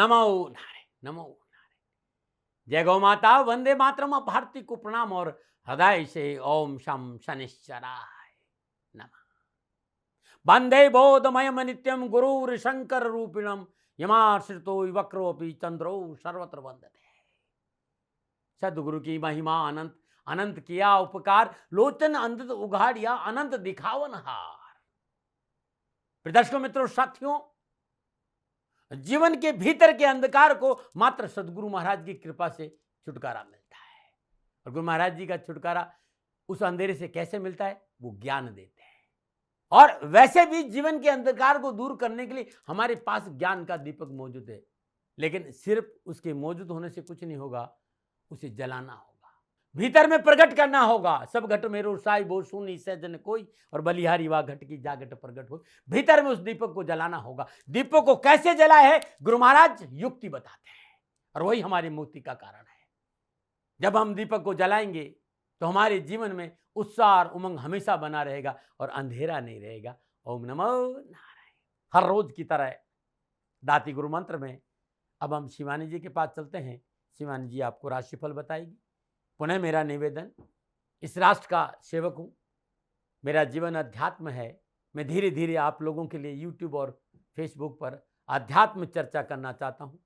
नमो नारायण, नमो नारायण। जय गौ माता, वंदे मातरम। भारती को प्रणाम और हृदय से ओम शम शनिश्चराय नमः। वंदे बोधमयम नित्यम गुरुर शंकर रूपिणम यमाश्रितो वक्रोपि चंद्रो सर्वत्र वंदते। सदगुरु की महिमा अनंत, अनंत किया उपकार, लोचन अनंत उघाड़िया, अनंत दिखावन हार। दर्शकों, मित्रों, साथियों, जीवन के भीतर के अंधकार को मात्र सदगुरु महाराज की कृपा से छुटकारा मिलता है। और गुरु महाराज जी का छुटकारा उस अंधेरे से कैसे मिलता है? वो ज्ञान देते हैं। और वैसे भी जीवन के अंधकार को दूर करने के लिए हमारे पास ज्ञान का दीपक मौजूद है, लेकिन सिर्फ उसके मौजूद होने से कुछ नहीं होगा, उसे जलाना होगा, भीतर में प्रकट करना होगा। सब घट मेरो साई बो सुनी सजन कोई, और बलिहारी वा घट की जागट प्रकट हो। भीतर में उस दीपक को जलाना होगा। दीपक को कैसे जलाए है गुरु महाराज युक्ति बताते हैं, और वही हमारी मुक्ति का कारण है। जब हम दीपक को जलाएंगे तो हमारे जीवन में उत्साह और उमंग हमेशा बना रहेगा और अंधेरा नहीं रहेगा। ओम नमो नारायण। हर रोज की तरह दाती गुरु मंत्र में अब हम शिवानी जी के पास चलते हैं। शिवानी जी आपको राशिफल बताएगी। पुनः मेरा निवेदन, इस राष्ट्र का सेवक हूँ, मेरा जीवन अध्यात्म है। मैं धीरे धीरे आप लोगों के लिए यूट्यूब और फेसबुक पर अध्यात्म चर्चा करना चाहता हूँ।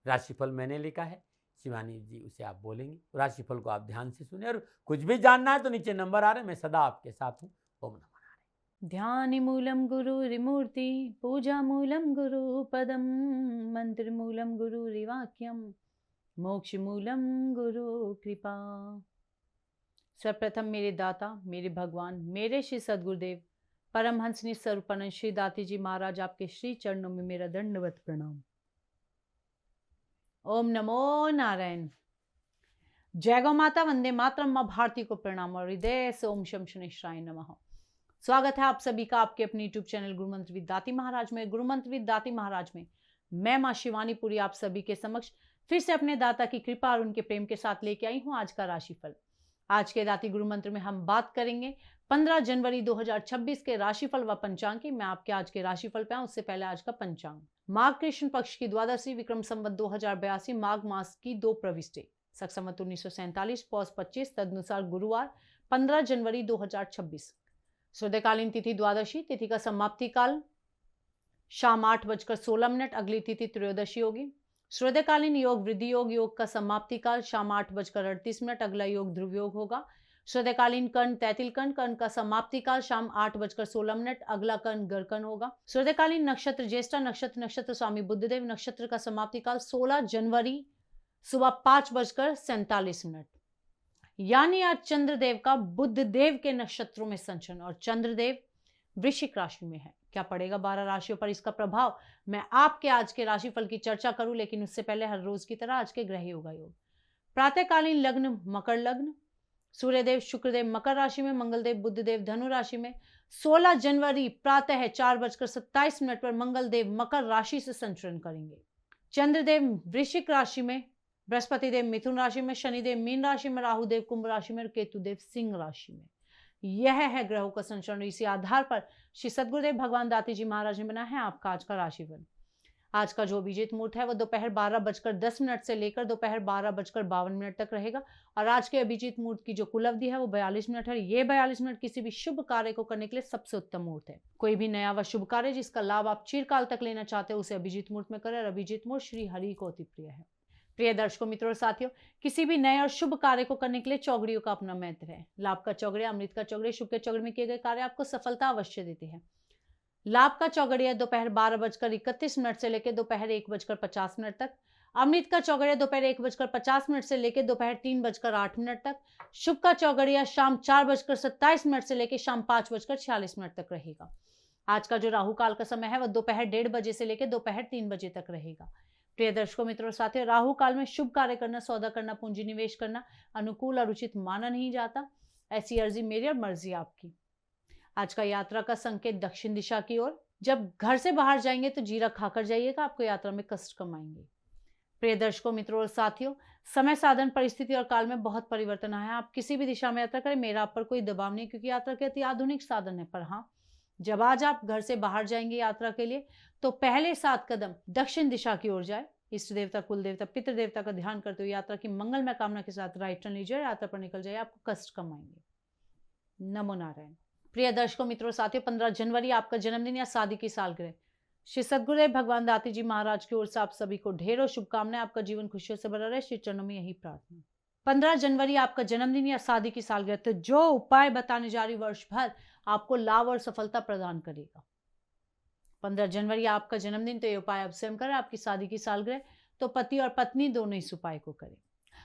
राशिफल मैंने लिखा है, शिवानी जी उसे आप बोलेंगे। राशिफल को आप ध्यान से सुने, और कुछ भी जानना है तो नीचे नंबर आ रहे हैं, मैं सदा आपके साथ हूँ। ओम नमः नारायण। ध्यानमूलं गुरुरिमूर्ति, पूजामूलं गुरुपदं, मंत्रमूलं गुरुरिवाक्यं, मोक्षमूलं गुरु कृपा। सर्वप्रथम मेरे दाता, मेरे भगवान, मेरे श्री सद्गुरुदेव परमहंस निस्वरूपानंद श्री दाती जी महाराज, आपके श्री चरणों में मेरा दंडवत प्रणाम। ओम नमो नारायण। जय गौ माता, वंदे मातरम। मां भारती को प्रणाम और हृदय से ओम शम शनिश्चराय नमः। स्वागत है आप सभी का आपके अपने यूट्यूब चैनल गुरुमंत्र विद दाती महाराज में। गुरुमंत्र विद दाती महाराज में मैं मां शिवानी पुरी आप सभी के समक्ष फिर से अपने दाता की कृपा और उनके प्रेम के साथ लेके आई हूं आज का राशिफल। आज के दाती गुरु मंत्र में हम बात करेंगे 15 जनवरी 2026 के राशिफल व पंचांग की। मैं आपके आज के राशिफल पे आऊं उससे पहले आज का पंचांग। माघ कृष्ण पक्ष की द्वादशी, विक्रम संवत 2082, माघ मास की 2 प्रविष्टि, शक संवत 1947, पौष 25, तदनुसार गुरुवार 15 जनवरी 2026। सूर्यकालीन तिथि द्वादशी, तिथि का समाप्ति काल शाम 8:16। अगली तिथि त्रयोदशी होगी। सूर्यकालीन योग वृद्धि योग, योग का समाप्ति काल शाम 8:38। अगला योग ध्रुव योग होगा। सूर्यकालीन कर्ण तैतिल कर्ण, कर्ण का समाप्ति काल शाम 8:16। अगला कर्ण गरकर्ण होगा। सूर्यकालीन नक्षत्र ज्येष्ठा नक्षत्र, नक्षत्र स्वामी बुद्धदेव, नक्षत्र का समाप्ति काल 16 जनवरी सुबह 5:47। यानी आज चंद्रदेव का बुद्धदेव के नक्षत्रों में संचरण, और चंद्रदेव वृश्चिक राशि में है। क्या पड़ेगा 12 राशियों पर इसका प्रभाव, मैं आपके आज के राशिफल की चर्चा करूं, लेकिन उससे पहले हर रोज की तरह आज के ग्रह योगा योग। प्रातःकालीन लग्न मकर लग्न, सूर्यदेव शुक्रदेव मकर राशि में, मंगलदेव बुद्धदेव धनु राशि में। 16 जनवरी प्रातः 4:27 पर मंगलदेव मकर राशि से संचरण करेंगे। चंद्रदेव वृश्चिक राशि में, बृहस्पति देव मिथुन राशि में, शनिदेव मीन राशि में, राहुदेव कुंभ राशि में और केतुदेव सिंह राशि में। यह है ग्रहों का संचरण। इसी आधार पर श्री सद्गुरुदेव भगवान दाती जी महाराज ने बना है आपका आज का राशिफल। आज का जो अभिजीत मुहूर्त है वो दोपहर 12:10 से लेकर दोपहर 12:52 तक रहेगा। और आज के अभिजीत मुहूर्त की जो कुल अवधि है वो 42 मिनट है। ये 42 मिनट किसी भी शुभ कार्य को करने के लिए सबसे उत्तम मुहूर्त है। कोई भी नया व शुभ कार्य जिसका लाभ आप चिरकाल तक लेना चाहते हो उसे अभिजीत मुहूर्त में करें। और अभिजीत मुहूर्त श्री हरि को अति प्रिय है। प्रिय दर्शकों, मित्रों और साथियों, किसी भी नए और शुभ कार्य को करने के लिए चौगड़ियों का अपना महत्व है। लाभ का चौगड़िया, अमृत का चौगड़िया, शुभ के चौगड़े में किए गए कार्य आपको सफलता अवश्य देते हैं। लाभ का चौगड़िया दोपहर 12:31 से लेकर दोपहर 1:50 तक। अमृत का चौगड़िया दोपहर 1:50 से लेकर दोपहर 3:08 तक। शुभ का चौगड़िया शाम 4:27 से लेकर शाम 5:46 तक रहेगा। आज का जो राहु काल का समय है वह दोपहर 1:30 बजे से लेकर दोपहर 3 बजे तक रहेगा। प्रिय दर्शकों, मित्रों और साथियों, राहु काल में शुभ कार्य करना, सौदा करना, पूंजी निवेश करना अनुकूल और उचित माना नहीं जाता। ऐसी अर्जी मेरी और मर्जी आपकी। आज का यात्रा का संकेत दक्षिण दिशा की ओर। जब घर से बाहर जाएंगे तो जीरा खाकर जाइएगा, आपको यात्रा में कष्ट कम आएंगे। प्रिय दर्शकों, मित्रों और साथियों, समय साधन परिस्थिति और काल में बहुत परिवर्तन आया है। आप किसी भी दिशा में यात्रा करें, मेरा आप पर कोई दबाव नहीं, क्योंकि यात्रा के अति आधुनिक साधन है। पर हाँ, जब आज आप घर से बाहर जाएंगे यात्रा के लिए तो पहले 7 कदम दक्षिण दिशा की ओर जाए। इष्ट देवता, कुल देवता, पितृ देवता का ध्यान करते हुए यात्रा की मंगलमय कामना के साथ राइट टर्न लीजिए, यात्रा पर निकल जाइए, आपको कष्ट कम आएंगे। नमो नारायण। प्रिय दर्शकों, मित्रों, साथियों, 15 जनवरी आपका जन्मदिन या शादी की सालगिरह। श्री सद्गुरुदेव भगवान दाती जी महाराज की ओर से आप सभी को ढेरों शुभकामनाएं। आपका जीवन खुशियों से भरा रहे, श्री चरणों में यही प्रार्थना। 15 जनवरी आपका जन्मदिन या शादी की सालगिरह, तो जो उपाय बताने जा रही वर्ष भर आपको लाभ और सफलता प्रदान करेगा। 15 जनवरी आपका जन्मदिन, तो ये उपाय आप स्वयं करें। आपकी शादी की सालगिरह, तो पति और पत्नी दोनों इस उपाय को करें।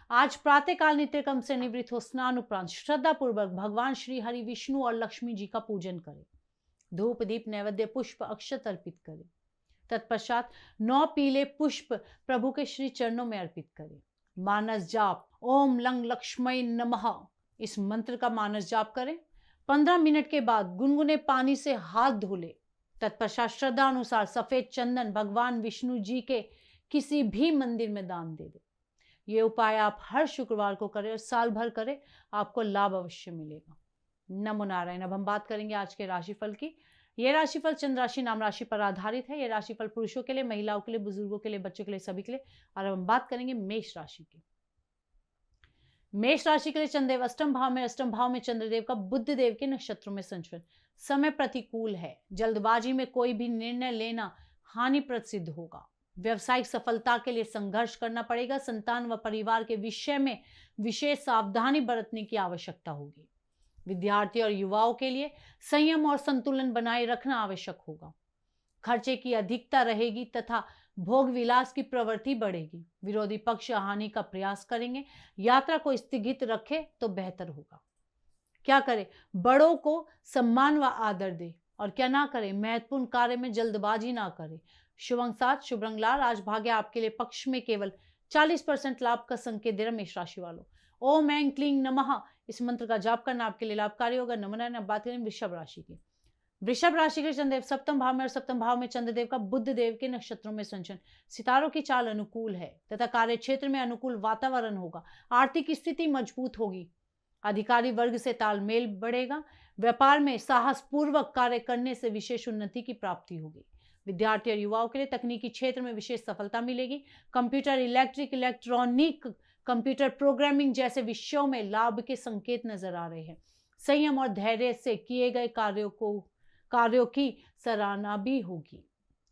आज प्रातःकाल नित्य कर्म से निवृत्त हो स्नान उपरांत श्रद्धा पूर्वक भगवान श्री हरि, विष्णु और लक्ष्मी जी का पूजन करें। धूप, दीप, नैवेद्य, पुष्प, अक्षत अर्पित करें। तत्पश्चात 9 पीले पुष्प प्रभु के श्री चरणों में अर्पित करें। मानस जाप ओम लंग लक्ष्मय नमः, इस मंत्र का मानस जाप करें। 15 मिनट के बाद गुनगुने पानी से हाथ धो ले। तत्पश्चात श्रद्धा अनुसार सफेद चंदन भगवान विष्णु जी के किसी भी मंदिर में दान दे दे। ये उपाय आप हर शुक्रवार को करें और साल भर करें, आपको लाभ अवश्य मिलेगा। नमो नारायण। अब हम बात करेंगे आज के राशिफल की। ये राशिफल चंद्र राशि नाम राशि पर आधारित है। ये राशिफल पुरुषों के लिए, महिलाओं के लिए, बुजुर्गों के लिए, बच्चों के लिए, सभी के लिए। और अब हम बात करेंगे मेष राशि की। मेष राशि के लिए चंद्रदेव अष्टम भाव में, अष्टम भाव में चंद्रदेव का बुध देव के नक्षत्रों में संचरण। समय प्रतिकूल है। जल्दबाजी में कोई भी निर्णय लेना हानिप्रद सिद्ध होगा। व्यवसायिक सफलता के लिए संघर्ष करना पड़ेगा। संतान व परिवार के विषय में विशेष सावधानी बरतने की आवश्यकता होगी। विद्यार्थी और युवाओं के लिए संयम और संतुलन बनाए रखना आवश्यक होगा। खर्चे की अधिकता रहेगी तथा भोग विलास की प्रवृत्ति बढ़ेगी। विरोधी पक्ष हानि का प्रयास करेंगे। यात्रा को स्थगित रखे तो बेहतर होगा। क्या करें? बड़ों को सम्मान व आदर दे, और क्या ना करें? महत्वपूर्ण कार्य में जल्दबाजी ना करें। शुभ अंक 7, शुभ रंग लाल। आज भाग्य आपके लिए पक्ष में केवल 40% लाभ का संकेत दे रहा मेष राशि वालों। ओम ऐं क्लीं नमः, इस मंत्र का जाप करना आपके लिए लाभकारी होगा। नमन। अब बात करें वृषभ राशि की। वृषभ राशि के चंद्रदेव सप्तम भाव में, और सप्तम भाव में चंद्रदेव का बुध देव के नक्षत्रों में संचरण। सितारों की चाल अनुकूल है तथा कार्य क्षेत्र में अनुकूल वातावरण होगा। आर्थिक स्थिति मजबूत होगी। अधिकारी वर्ग से तालमेल बढ़ेगा। व्यापार में साहस पूर्वक कार्य करने से विशेष उन्नति की प्राप्ति होगी। विद्यार्थी और युवाओं के लिए तकनीकी क्षेत्र में विशेष सफलता मिलेगी। Computer, electric, electronic, computer programming जैसे विषयों में लाभ के संकेत नजर आ रहे हैं। संयम और धैर्य से किए गए कार्यों की सराहना भी होगी।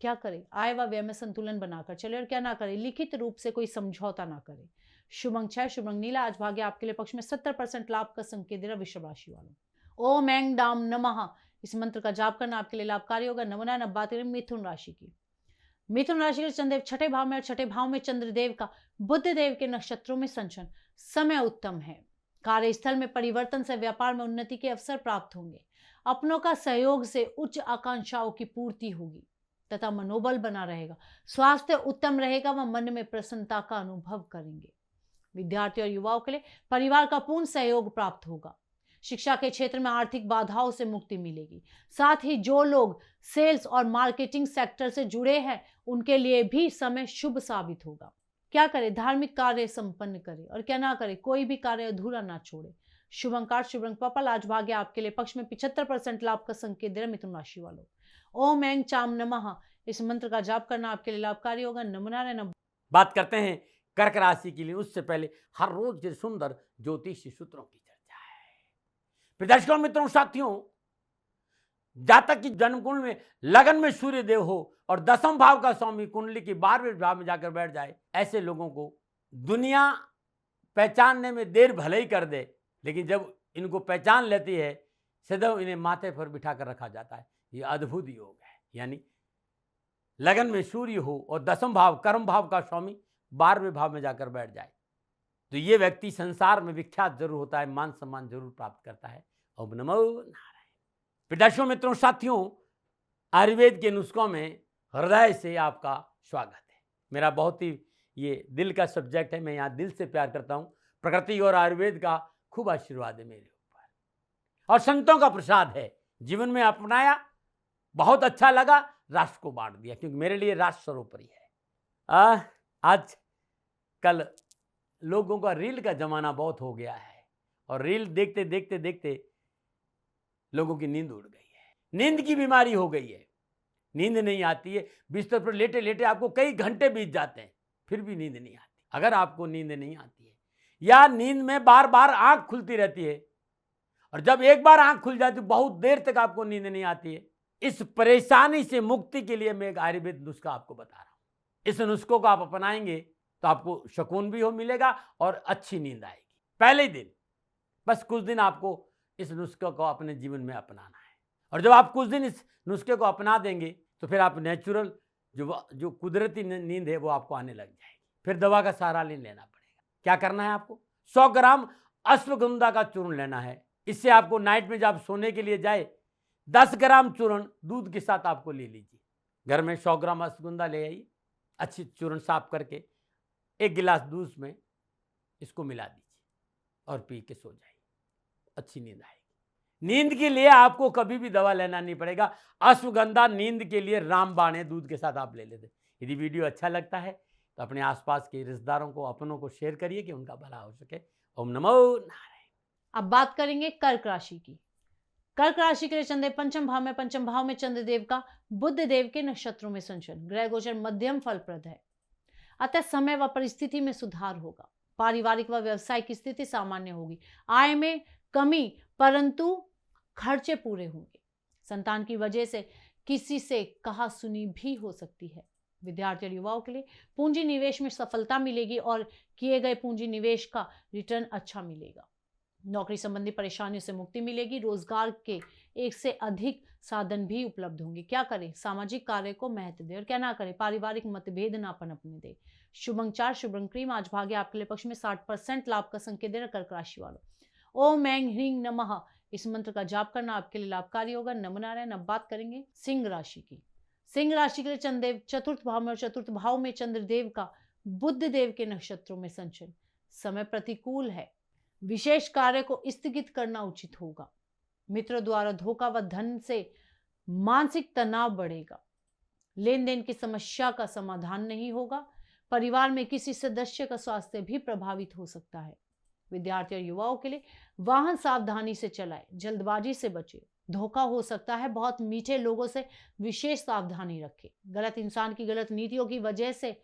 क्या करें? आय व व्यय में संतुलन बनाकर चले, और क्या ना करें? लिखित रूप से कोई समझौता ना करें। शुभ अंक 6, शुभ रंग नीला। आज भाग्य आपके लिए पक्ष में 70% लाभ का संकेत दे रहा वृषभ राशि वालों। ओम ऐं डाम नमः, इस मंत्र का जाप करना आपके लिए लाभकारी होगा। नमो नारायण। अब बात करें मिथुन राशि की। मिथुन राशि के चंद्रदेव छठे भाव में, और छठे भाव में चंद्रदेव का बुध देव के नक्षत्रों में संचरण। समय उत्तम है। कार्यस्थल में परिवर्तन से व्यापार में उन्नति के अवसर प्राप्त होंगे। अपनों का सहयोग से उच्च आकांक्षाओं की पूर्ति होगी तथा मनोबल बना रहेगा। स्वास्थ्य उत्तम रहेगा व मन में प्रसन्नता का अनुभव करेंगे। विद्यार्थी और युवाओं के लिए परिवार का पूर्ण सहयोग प्राप्त होगा। शिक्षा के क्षेत्र में आर्थिक बाधाओं से मुक्ति मिलेगी। साथ ही जो लोग सेल्स और मार्केटिंग सेक्टर से जुड़े हैं, उनके लिए भी समय शुभ साबित होगा। क्या करें? धार्मिक कार्य संपन्न करें, और क्या ना करें? कोई भी कार्य अधूरा ना छोड़े। शुभ अंक 8, शुभ रंग पर्पल। आज भाग्य आपके लिए पक्ष में 75% लाभ का संकेत दे रहा मिथुन राशि वालों। ओम ऐं चाम नमः, इस मंत्र का जाप करना आपके लिए लाभकारी होगा। नमो नारायण। बात करते हैं कर्क राशि के लिए। उससे पहले हर रोज के सुंदर ज्योतिषी सूत्रों की चर्चा है। दर्शकों, मित्रों, साथियों, जातक की जन्म कुंडली में लगन में सूर्य देव हो और 10वें भाव का स्वामी कुंडली के 12वें भाव में जाकर बैठ जाए, ऐसे लोगों को दुनिया पहचानने में देर भले ही कर दे, लेकिन जब इनको पहचान लेती है, सदैव इन्हें माथे पर बिठा कर रखा जाता है। ये अद्भुत योग है। यानी लगन में सूर्य हो और 10वें भाव कर्म भाव का स्वामी 12वें भाव में जाकर बैठ जाए, तो ये व्यक्ति संसार में विख्यात जरूर होता है, मान सम्मान जरूर प्राप्त करता है। ओम नमो नारायण। दर्शकों, मित्रों, साथियों, आयुर्वेद के नुस्खों में हृदय से आपका स्वागत है। मेरा बहुत ही ये दिल का सब्जेक्ट है। मैं यहाँ दिल से प्यार करता हूँ। प्रकृति और आयुर्वेद का खूब आशीर्वाद है मेरे ऊपर, और संतों का प्रसाद है। जीवन में अपनाया, बहुत अच्छा लगा, राष्ट्र को बांट दिया, क्योंकि मेरे लिए राष्ट्र सर्वोपरि है। आज कल लोगों का रील का जमाना बहुत हो गया है, और रील देखते देखते देखते लोगों की नींद उड़ गई है। नींद की बीमारी हो गई है। नींद नहीं आती है। बिस्तर पर लेटे लेटे आपको कई घंटे बीत जाते हैं। फिर भी नींद नहीं आती। अगर आपको नींद नहीं आती है या नींद में बार बार आंख खुलती रहती है और जब एक बार आंख खुल जाती है बहुत देर तक आपको नींद नहीं आती है, इस परेशानी से मुक्ति के लिए मैं एक आयुर्वेद नुस्खा आपको बता रहा हूं। इस नुस्खों को आप अपनाएंगे तो आपको सुकून भी मिलेगा और अच्छी नींद आएगी। पहले ही दिन बस कुछ दिन आपको इस नुस्खे को अपने जीवन में अपनाना है और जब आप कुछ दिन इस नुस्खे को अपना देंगे तो फिर आप नेचुरल जो कुदरती नींद है वो आपको आने लग जाएगी। फिर दवा का सहारा नहीं लेना पड़ेगा। क्या करना है आपको? 100 ग्राम अश्वगंधा का चूर्ण लेना है। इससे आपको नाइट में जब सोने के लिए जाए 10 ग्राम चूर्ण दूध के साथ आपको ले लीजिए। घर में 100 ग्राम अश्वगंधा ले आइए, अच्छी चूर्ण साफ करके 1 गिलास दूध में इसको मिला दीजिए और पी के सो जाइए, अच्छी नींद आएगी। नींद के लिए आपको कभी भी दवा लेना नहीं पड़ेगा। अश्वगंधा नींद के लिए रामबाण है, दूध के साथ आप ले लेते। यदि वीडियो अच्छा लगता है तो अपने आसपास के रिश्तेदारों को, अपनों को शेयर करिए कि उनका भला हो सके। ओम नमो नारायण। अब बात करेंगे कर्क राशि की। कर्क राशि के लिए चंद्र पंचम भाव में चंद्रदेव का बुध देव के नक्षत्रों में संचरण, ग्रह गोचर मध्यम फलप्रद है, अतः समय व परिस्थिति में सुधार होगा। पारिवारिक व व्यवसायिक स्थिति सामान्य होगी। आय में कमी परंतु खर्चे पूरे होंगे। संतान की वजह से किसी से कहा सुनी भी हो सकती है। विद्यार्थी और युवाओं के लिए पूंजी निवेश में सफलता मिलेगी और किए गए पूंजी निवेश का रिटर्न अच्छा मिलेगा। नौकरी संबंधी परेशानियों से मुक्ति मिलेगी। रोजगार के एक से अधिक साधन भी उपलब्ध होंगे। क्या करें? सामाजिक कार्य को महत्व दें और क्या ना करें? पारिवारिक मतभेद ना पनपने दें। शुभ अंक 4, शुभ रंग क्रीम। आज भाग्य आपके लिए पक्ष में 60% लाभ का संकेत दे रहा कर्क राशि वालों। ओम ऐं ह्रीं नमः इस मंत्र का जाप करना आपके लिए लाभकारी होगा। नमो नारायण। अब बात करेंगे सिंह राशि की। सिंह राशि के लिए चंद्रदेव चतुर्थ भाव में और चतुर्थ भाव में चंद्रदेव का बुध देव के नक्षत्रों में संचरण, समय प्रतिकूल है। विशेष कार्य को स्थगित करना उचित होगा। मित्रों द्वारा धोखा व धन से मानसिक तनाव बढ़ेगा। लेन देन की समस्या का समाधान नहीं होगा। परिवार में किसी सदस्य का स्वास्थ्य भी प्रभावित हो सकता है। विद्यार्थी और युवाओं के लिए वाहन सावधानी से चलाएं, जल्दबाजी से बचें, धोखा हो सकता है। बहुत मीठे लोगों से विशेष सावधानी रखें। गलत इंसान की गलत नीतियों की वजह से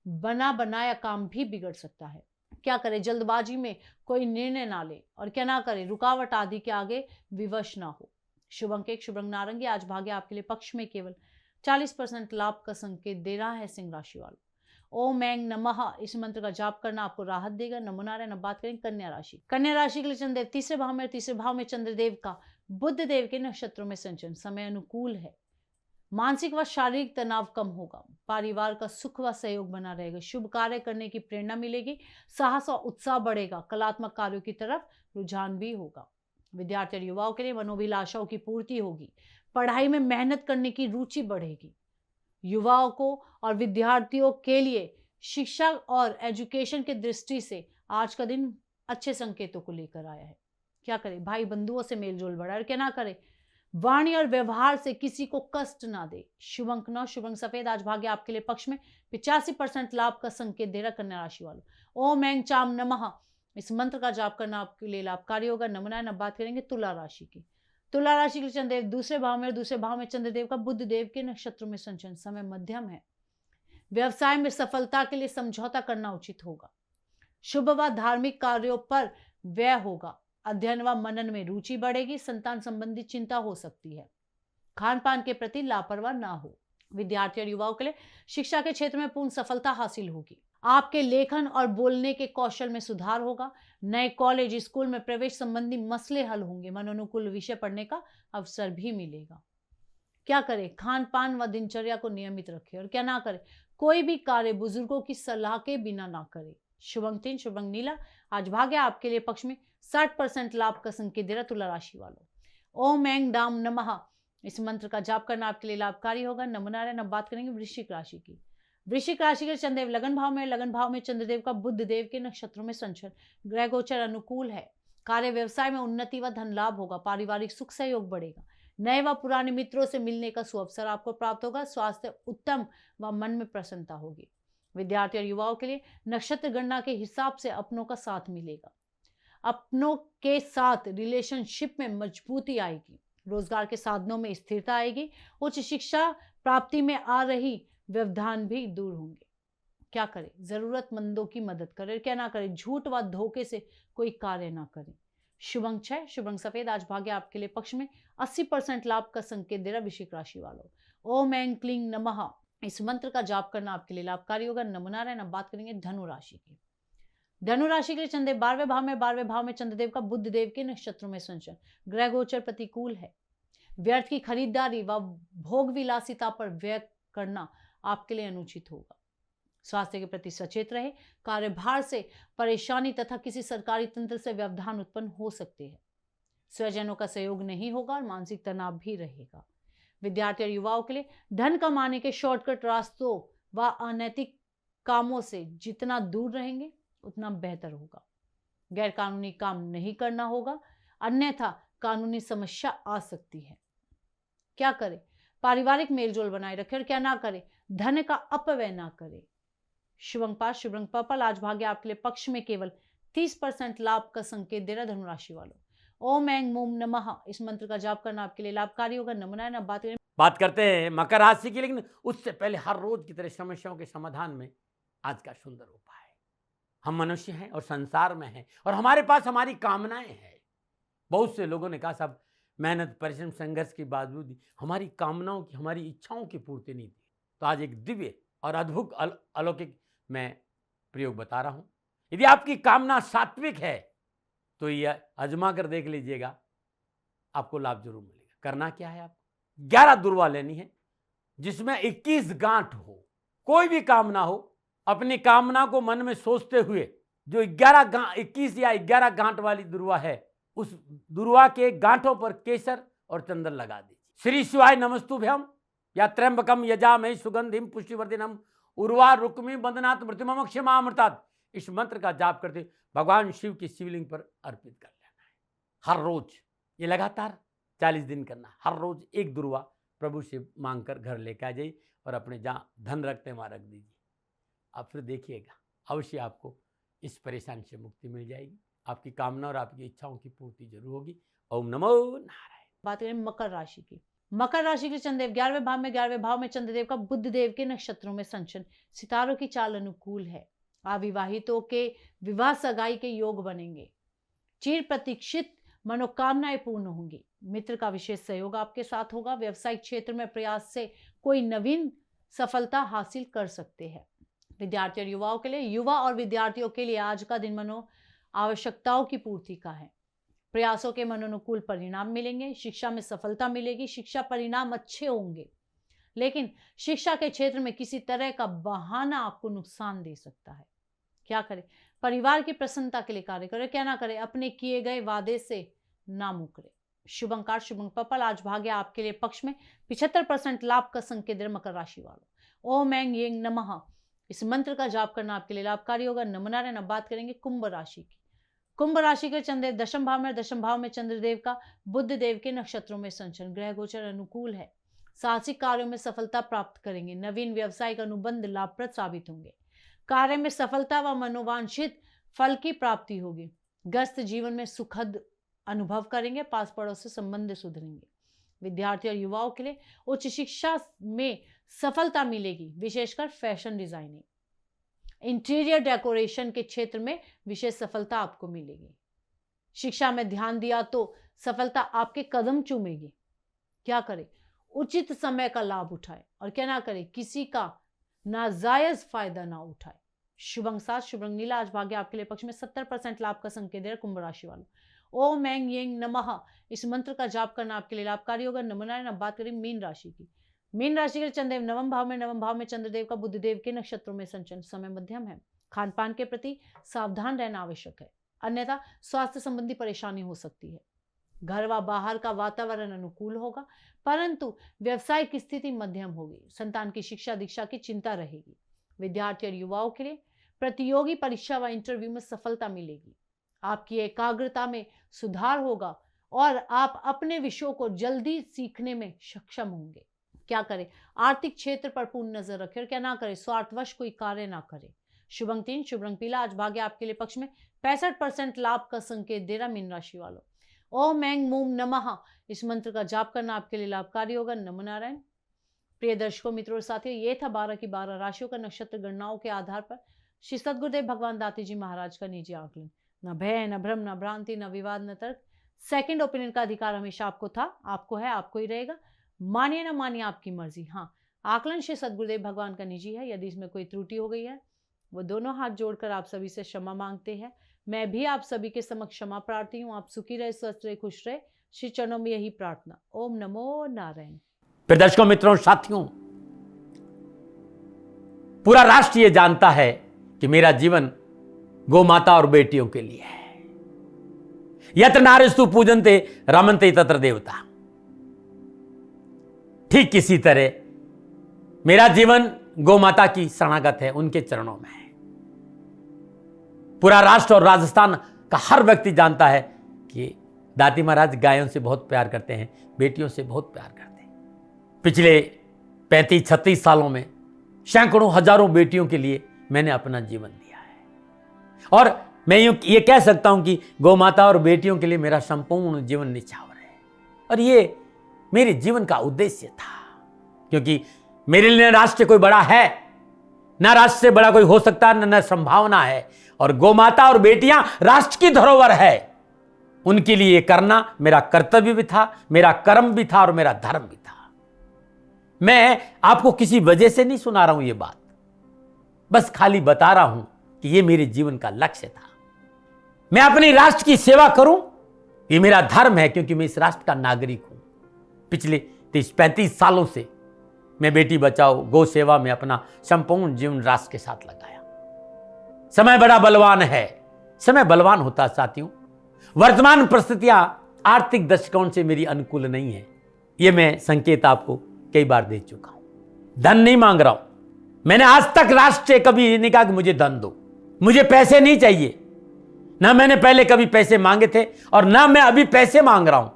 बना बनाया काम भी बिगड़ सकता है। क्या करें? जल्दबाजी में कोई निर्णय ना ले और क्या ना करें? रुकावट आदि के आगे विवश ना हो। शुभ अंक 1, शुभ रंग नारंगी। आज भाग्य आपके लिए पक्ष में केवल 40% लाभ का संकेत दे रहा है सिंह राशि वालों। ओम ऐं नमः इस मंत्र का जाप करना आपको राहत देगा। नमो नारायण। अब बात करें कन्या राशि। कन्या राशि के लिए चंद्रदेव तीसरे भाव में चंद्रदेव का बुध देव के नक्षत्रों में संचरण, समय अनुकूल है। मानसिक व शारीरिक तनाव कम होगा। परिवार का सुख व सहयोग बना रहेगा। शुभ कार्य करने की प्रेरणा मिलेगी। साहस और उत्साह बढ़ेगा। कलात्मक कार्यों की तरफ रुझान भी होगा। विद्यार्थी और युवाओं के लिए मनोभिलाषाओं की पूर्ति होगी। पढ़ाई में मेहनत करने की रुचि बढ़ेगी। युवाओं को और विद्यार्थियों के लिए शिक्षा और एजुकेशन के दृष्टि से आज का दिन अच्छे संकेतों को लेकर आया है। क्या करें? भाई बंधुओं से मेलजोल बढ़ाए और क्या ना करें? वाणी और व्यवहार से किसी को कष्ट ना दे। शुभ अंक 9, शुभ रंग सफेद। आज भाग्य आपके लिए पक्ष में 85% लाभ का संकेत दे रहा कन्या राशि वालों। ओम ऐं चाम नमः इस मंत्र का जाप करना आपके लिए लाभकारी होगा। नमो नारायण। अब बात करेंगे तुला राशि की। तुला राशि के चंद्रदेव दूसरे भाव में चंद्रदेव का बुध देव के नक्षत्रों में संचरण, समय मध्यम है। व्यवसाय में सफलता के लिए समझौता करना उचित होगा। शुभ व धार्मिक कार्यों पर व्यय होगा। अध्ययन व मनन में रुचि बढ़ेगी। संतान संबंधी चिंता हो सकती है। खान पान के प्रति लापरवाह ना हो। विद्यार्थी और युवाओं के लिए शिक्षा के क्षेत्र में पूर्ण सफलता हासिल होगी। आपके लेखन और बोलने के कौशल में सुधार होगा। नए कॉलेज स्कूल में प्रवेश संबंधी मसले हल होंगे। मनोनुकूल विषय पढ़ने का अवसर भी मिलेगा। क्या करें? खान पान व दिनचर्या को नियमित रखें और क्या ना करें? कोई भी कार्य बुजुर्गों की सलाह के बिना ना करें। शुभ अंक 3, शुभ रंग नीला। आज भाग्य आपके लिए पक्ष में 60% लाभ का संकेत दे रहा तुला राशि वालों। ओम ऐं डाम नमः इस मंत्र का जाप करना आपके लिए लाभकारी होगा। नमो नारायण। अब बात करेंगे वृश्चिक राशि की। वृश्चिक राशि के चंद्रदेव लगन भाव में चंद्रदेव का बुध देव के नक्षत्रों में संचरण, ग्रह गोचर अनुकूल है। कार्य व्यवसाय में उन्नति व धन लाभ होगा। पारिवारिक सुख सहयोग बढ़ेगा। नए व पुराने मित्रों से मिलने का सुअवसर आपको प्राप्त होगा। स्वास्थ्य उत्तम व मन में प्रसन्नता होगी। विद्यार्थी और युवाओं के लिए नक्षत्र गणना के हिसाब से अपनों का साथ मिलेगा। अपनों के साथ रिलेशनशिप में मजबूती आएगी। रोजगार के साधनों में स्थिरता आएगी। उच्च शिक्षा प्राप्ति में आ रही व्यवधान भी दूर होंगे। क्या करें, जरूरतमंदों की मदद करें, क्या ना करें, झूठ व धोखे से कोई कार्य ना करें। शुभ अंक 6, शुभ अंक सफेद, आज भाग्य आपके लिए पक्ष में। 80% लाभ का संकेत दे रहा वृश्चिक राशि वालों। ओम ऐं क्लीं नमः, इस मंत्र का जाप करना आपके लिए लाभकारी होगा। नमो नारायण। अब बात करेंगे धनु राशि की। धनु राशि के लिए चंद्रदेव 12वें भाव में चंद्रदेव का बुध देव के नक्षत्रों में संचरण, ग्रह गोचर प्रतिकूल है। व्यर्थ की खरीदारी व भोग विलासिता पर व्यय करना आपके लिए अनुचित होगा। स्वास्थ्य के प्रति सचेत रहे। कार्यभार से परेशानी तथा किसी सरकारी तंत्र से व्यवधान उत्पन्न हो सकते हैं। स्वजनों का सहयोग नहीं होगा और मानसिक तनाव भी रहेगा। विद्यार्थी और युवाओं के लिए धन कमाने के शॉर्टकट रास्तों व अनैतिक कामों से जितना दूर रहेंगे उतना बेहतर होगा। गैर कानूनी काम नहीं करना होगा, अन्यथा कानूनी समस्या आ सकती है। क्या करें, पारिवारिक मेलजोल बनाए रखें और क्या ना करें, धन का अपव्यय ना करें। शुभ अंक 5, शुभ अंक पर्पल, आज भाग्य आपके लिए पक्ष में केवल 30% लाभ का संकेत दे रहा धनु राशि वालों। ओम ऐं मूम नमः, इस मंत्र का जाप करना आपके लिए लाभकारी होगा। नमो नारायण। बात करते हैं मकर राशि की, लेकिन उससे पहले हर रोज की तरह समस्याओं के समाधान में आज का सुंदर उपाय। हम मनुष्य हैं और संसार में हैं और हमारे पास हमारी कामनाएं हैं। बहुत से लोगों ने कहा साहब मेहनत परिश्रम संघर्ष के बावजूद हमारी कामनाओं की हमारी इच्छाओं की पूर्ति नहीं थी। तो आज एक दिव्य और अद्भुत अलौकिक मैं प्रयोग बता रहा हूं। यदि आपकी कामना सात्विक है तो यह आजमा कर देख लीजिएगा, आपको लाभ जरूर मिलेगा। करना क्या है, आप 11 दुर्वा लेनी है जिसमें 21 गांठ हो। कोई भी कामना हो, अपनी कामना को मन में सोचते हुए जो 21 या 11 गांठ वाली दुर्वा है, उस दुर्वा के गांठों पर केसर और चंदन लगा दीजिए। श्री शिवाय नमस्तुभ्यम या त्र्यंबकम यजामहे सुगंधिम पुष्टिवर्धनम उर्वा रुक्मी बंदनात् मृत्युमम क्षमामृतात्, इस मंत्र का जाप करते भगवान शिव की शिवलिंग पर अर्पित कर लेना है। हर रोज ये लगातार 40 दिन करना। हर रोज एक दुर्वा प्रभु से मांगकर घर लेकर आ जाइए और अपने जहां धन रखते हैं वहां रख दीजिए। आप फिर देखिएगा अवश्य आपको इस परेशानी से मुक्ति मिल जाएगी। आपकी कामना और आपकी इच्छाओं की पूर्ति जरूर होगी। ओम नमो नारायण। बात करें मकर राशि की। मकर राशि के चंद्रदेव 11वें भाव में चंद्रदेव का बुध देव के नक्षत्रों में संचरण, सितारों की चाल अनुकूल है। अविवाहितों के विवाह सगाई के योग बनेंगे। चिर प्रतीक्षित मनोकामनाएं पूर्ण होंगी। मित्र का विशेष सहयोग आपके साथ होगा। व्यवसायिक क्षेत्र में प्रयास से कोई नवीन सफलता हासिल कर सकते हैं। विद्यार्थी और युवाओं के लिए, युवा और विद्यार्थियों के लिए आज का दिन मनो आवश्यकताओं की पूर्ति का है। प्रयासों के मनोनुकूल परिणाम मिलेंगे। शिक्षा में सफलता मिलेगी। शिक्षा परिणाम अच्छे होंगे, लेकिन शिक्षा के क्षेत्र में किसी तरह का बहाना आपको नुकसान दे सकता है। क्या करें, परिवार की प्रसन्नता के लिए कार्य करें, क्या ना करें, अपने किए गए वादे से ना मुकरे। शुभ अंक 8, शुभ अंक पर्पल, आज भाग्य आपके लिए पक्ष में। 75% लाभ का संकेत मकर राशि वालों। ओम ऐं यें नमः, इस मंत्र का जाप करना आपके लिए लाभकारी होगा। नमो नारायण। अब बात करेंगे कुंभ राशि की। कुंभ राशि के चंद्रदेव दशम भाव में चंद्रदेव का बुध देव के नक्षत्रों में संचरण, ग्रह गोचर अनुकूल है। साहसिक कार्यों में सफलता प्राप्त करेंगे। नवीन व्यावसायिक अनुबंध लाभप्रद साबित होंगे। कार्य में सफलता व मनोवांछित फल की प्राप्ति होगी। ग्रस्त जीवन में सुखद अनुभव करेंगे। पास पड़ोस से संबंध सुधरेंगे। विद्यार्थी और युवाओं के लिए उच्च शिक्षा में सफलता मिलेगी, विशेषकर फैशन डिजाइनिंग, इंटीरियर डेकोरेशन के क्षेत्र में विशेष सफलता आपको मिलेगी। शिक्षा में ध्यान दिया तो सफलता आपके कदम चूमेगी। क्या करें, उचित समय का लाभ उठाए और क्या ना करें, किसी का नाजायज फायदा ना उठाए। शुभ अंक 7, शुभ रंग नीला, आज भाग्य आपके लिए पक्ष में। 70% लाभ का संकेत दे रहा कुंभ राशि वालों। ओम ऐं यें नमः, इस मंत्र का जाप करना आपके लिए लाभकारी होगा। नमो नारायण। अब बात करें मीन राशि की। मीन राशि के चंद्रदेव नवम भाव में चंद्रदेव का बुध देव के नक्षत्रों में संचरण, समय मध्यम है। खान पान के प्रति सावधान रहना आवश्यक है, अन्यथा स्वास्थ्य संबंधी परेशानी हो सकती है। घर व बाहर का वातावरण अनुकूल होगा, परंतु व्यवसायिक स्थिति मध्यम होगी। संतान की शिक्षा दीक्षा की चिंता रहेगी। विद्यार्थी और युवाओं के लिए प्रतियोगी परीक्षा व इंटरव्यू में सफलता मिलेगी। आपकी एकाग्रता में सुधार होगा और आप अपने विषयों को जल्दी सीखने में सक्षम होंगे। क्या करें, आर्थिक क्षेत्र पर पूर्ण नजर रखें और क्या ना करें, स्वार्थवश कोई कार्य ना करें। शुभ अंक 3, शुभ रंग पीला, आज भाग्य आपके लिए पक्ष में। 65% लाभ का संकेत दे रहा मीन राशि वालों। ओम ऐं मूम नमः, इस मंत्र का जाप करना आपके लिए लाभकारी होगा। नमो नारायण। प्रिय दर्शकों, मित्रों और साथियों, ये था 12 की 12 राशियों का नक्षत्र गणनाओं के आधार पर श्री सद्गुरुदेव भगवान दाती जी महाराज का निजी आकलन। न भय, न भ्रम, न भ्रांति, न विवाद, न तर्क। सेकंड ओपिनियन का अधिकार हमेशा आपको था, आपको है, आपको ही रहेगा। मानिए न मानिए, आपकी मर्जी। हाँ, आकलन श्री सद्गुरुदेव भगवान का निजी है। यदि इसमें कोई त्रुटि हो गई है, वो दोनों हाथ जोड़कर आप सभी से क्षमा मांगते हैं। मैं भी आप सभी के समक्ष क्षमा प्रार्थी हूँ। आप सुखी रहे, स्वस्थ रहे, खुश रहे, श्री चरणों में यही प्रार्थना। ओम नमो नारायण। फिर दर्शकों, मित्रों, साथियों, पूरा राष्ट्र ये जानता है कि मेरा जीवन गौ माता और बेटियों के लिए है। यत्र नारीस्तु पूजन्ते रमन्ते तत्र देवता। ठीक किसी तरह मेरा जीवन गौ माता की शरणागत है, उनके चरणों में है। पूरा राष्ट्र और राजस्थान का हर व्यक्ति जानता है कि दाती महाराज गायों से बहुत प्यार करते हैं, बेटियों से बहुत प्यार करते हैं। पिछले 35-36 सालों में सैकड़ों हजारों बेटियों के लिए मैंने अपना जीवन दिया है और मैं ये कह सकता हूं कि गौ माता और बेटियों के लिए मेरा संपूर्ण जीवन निछावर है। और ये मेरे जीवन का उद्देश्य था, क्योंकि मेरे लिए राष्ट्र कोई बड़ा है, ना राष्ट्र से बड़ा कोई हो सकता, न संभावना है। और गौ माता और बेटियां राष्ट्र की धरोहर है। उनके लिए ये करना मेरा कर्तव्य भी था, मेरा कर्म भी था और मेरा धर्म भी था। मैं आपको किसी वजह से नहीं सुना रहा हूं ये बात, बस खाली बता रहा हूं कि ये मेरे जीवन का लक्ष्य था। मैं अपने राष्ट्र की सेवा करूं, ये मेरा धर्म है, क्योंकि मैं इस राष्ट्र का नागरिक हूं। पिछले 30-35 सालों से मैं बेटी बचाओ, गौ सेवा में अपना संपूर्ण जीवन राष्ट्र के साथ लगाया। समय बड़ा बलवान है, समय बलवान होता है साथियों। वर्तमान परिस्थितियां आर्थिक दृष्टिकोण से मेरी अनुकूल नहीं है, यह मैं संकेत आपको कई बार दे चुका हूं। धन नहीं मांग रहा हूं। मैंने आज तक राष्ट्र से कभी नहीं कहा कि मुझे धन दो, मुझे पैसे नहीं चाहिए। ना मैंने पहले कभी पैसे मांगे थे और ना मैं अभी पैसे मांग रहा हूं।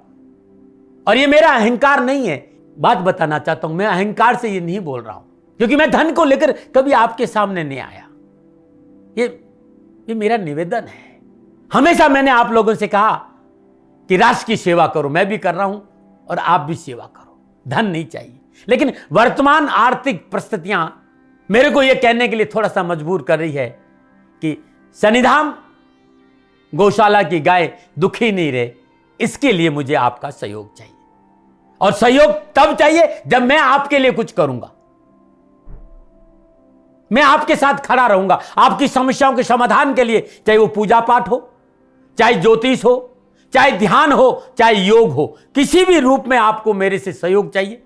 और ये मेरा अहंकार नहीं है। बात बताना चाहता हूं, मैं अहंकार से ये नहीं बोल रहा हूं, क्योंकि मैं धन को लेकर कभी आपके सामने नहीं आया। ये मेरा निवेदन है। हमेशा मैंने आप लोगों से कहा कि राष्ट्र की सेवा करो, मैं भी कर रहा हूं और आप भी सेवा करो। धन नहीं चाहिए, लेकिन वर्तमान आर्थिक परिस्थितियां मेरे को यह कहने के लिए थोड़ा सा मजबूर कर रही है कि शनिधाम गौशाला की गाय दुखी नहीं रहे, इसके लिए मुझे आपका सहयोग चाहिए। और सहयोग तब चाहिए जब मैं आपके लिए कुछ करूंगा। मैं आपके साथ खड़ा रहूंगा, आपकी समस्याओं के समाधान के लिए, चाहे वो पूजा पाठ हो, चाहे ज्योतिष हो, चाहे ध्यान हो, चाहे योग हो, किसी भी रूप में आपको मेरे से सहयोग चाहिए।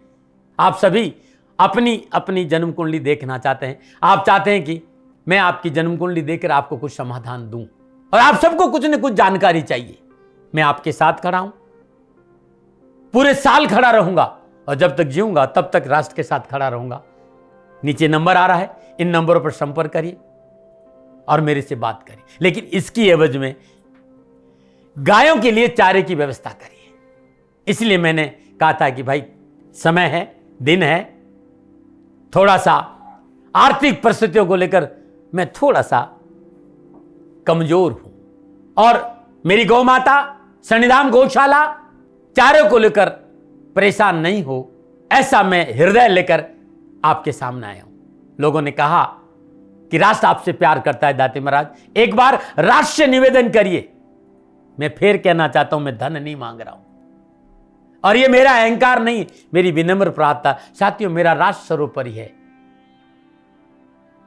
आप सभी अपनी अपनी जन्म कुंडली देखना चाहते हैं। आप चाहते हैं कि मैं आपकी जन्म कुंडली देखकर आपको कुछ समाधान दूं, और आप सबको कुछ न कुछ जानकारी चाहिए। मैं आपके साथ खड़ा हूं, पूरे साल खड़ा रहूंगा, और जब तक जीऊंगा तब तक राष्ट्र के साथ खड़ा रहूंगा। नीचे नंबर आ रहा है, इन नंबरों पर संपर्क करिए और मेरे से बात करिए। लेकिन इसकी एवज में गायों के लिए चारे की व्यवस्था करिए। इसलिए मैंने कहा था कि भाई समय है, दिन है, थोड़ा सा आर्थिक परिस्थितियों को लेकर मैं थोड़ा सा कमजोर हूं, और मेरी गौ माता शनिधाम गौशाला चारे को लेकर परेशान नहीं हो, ऐसा मैं हृदय लेकर आपके सामने आया हूं। लोगों ने कहा कि राष्ट्र आपसे प्यार करता है दाती महाराज, एक बार राष्ट्र से निवेदन करिए। मैं फिर कहना चाहता हूं, मैं धन नहीं मांग रहा हूं, और ये मेरा अहंकार नहीं, मेरी विनम्र प्रार्थना। साथियों, मेरा राष्ट्र सर्वोपरि है।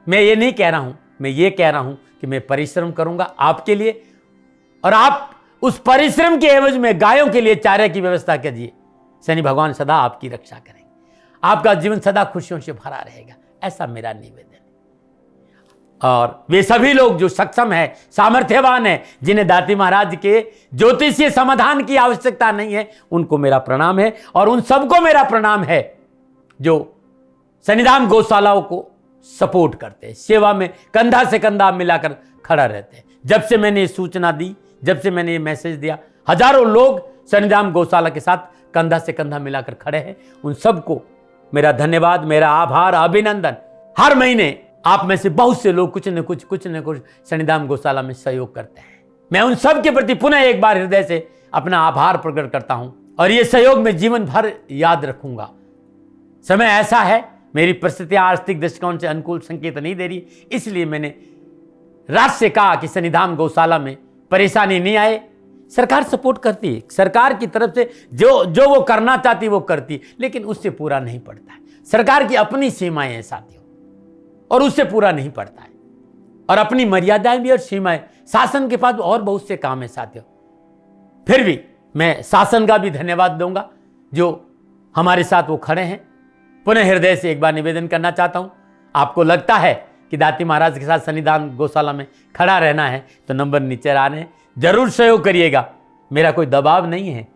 मैं ये नहीं कह रहा हूं, मैं ये कह रहा हूं कि मैं परिश्रम करूंगा आपके लिए, और आप उस परिश्रम के एवज में गायों के लिए चारे की व्यवस्था कीजिए। शनि भगवान सदा आपकी रक्षा करेंगे, आपका जीवन सदा खुशियों से भरा रहेगा, ऐसा मेरा निवेदन है। और वे सभी लोग जो सक्षम है, सामर्थ्यवान है, जिन्हें दाती महाराज के ज्योतिषीय समाधान की आवश्यकता नहीं है, उनको मेरा प्रणाम है। और उन सबको मेरा प्रणाम है जो शनिधाम गौशालाओं को सपोर्ट करते हैं, सेवा में कंधा से कंधा मिलाकर खड़ा रहते हैं। जब से मैंने ये सूचना दी, जब से मैंने ये मैसेज दिया, हजारों लोग शनिधाम गौशाला के साथ कंधा से कंधा मिलाकर खड़े हैं। उन सबको मेरा धन्यवाद, मेरा आभार, अभिनंदन। हर महीने आप में से बहुत से लोग कुछ न कुछ शनिधाम गौशाला में सहयोग करते हैं। मैं उन सब के प्रति पुनः एक बार हृदय से अपना आभार प्रकट करता हूं, और ये सहयोग मैं जीवन भर याद रखूंगा। समय ऐसा है, मेरी परिस्थितियां आर्थिक दृष्टिकोण से अनुकूल संकेत नहीं दे रही, इसलिए मैंने राज से कहा कि सन्निधान गौशाला में परेशानी नहीं आए। सरकार सपोर्ट करती है, सरकार की तरफ से जो वो करना चाहती वो करती, लेकिन उससे पूरा नहीं पड़ता है। सरकार की अपनी सीमाएं हैं साथियों, और उससे पूरा नहीं पड़ता है, और अपनी मर्यादाएं भी और सीमाएं। शासन के पास और बहुत से काम है साथियों। फिर भी मैं शासन का भी धन्यवाद दूंगा जो हमारे साथ वो खड़े हैं। पुनः हृदय से एक बार निवेदन करना चाहता हूं, आपको लगता है कि दाती महाराज के साथ सन्निधान गौशाला में खड़ा रहना है तो नंबर नीचे आ रहे हैं, जरूर सहयोग करिएगा। मेरा कोई दबाव नहीं है,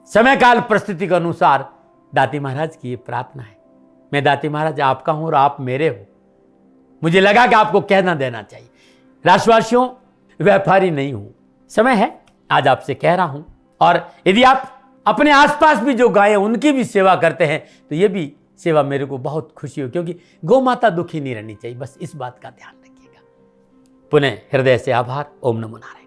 समय काल परिस्थिति के अनुसार दाती महाराज की ये प्रार्थना है। मैं दाती महाराज आपका हूं और आप मेरे हो, मुझे लगा कि आपको कहना देना चाहिए। राशिवासियों, व्यापारी नहीं हूं, समय है आज आपसे कह रहा हूं। और यदि आप अपने आसपास भी जो गायें उनकी भी सेवा करते हैं तो ये भी सेवा मेरे को बहुत खुशी हो, क्योंकि गौ माता दुखी नहीं रहनी चाहिए, बस इस बात का ध्यान रखिएगा। पुनः हृदय से आभार। ओम नमो नारायण।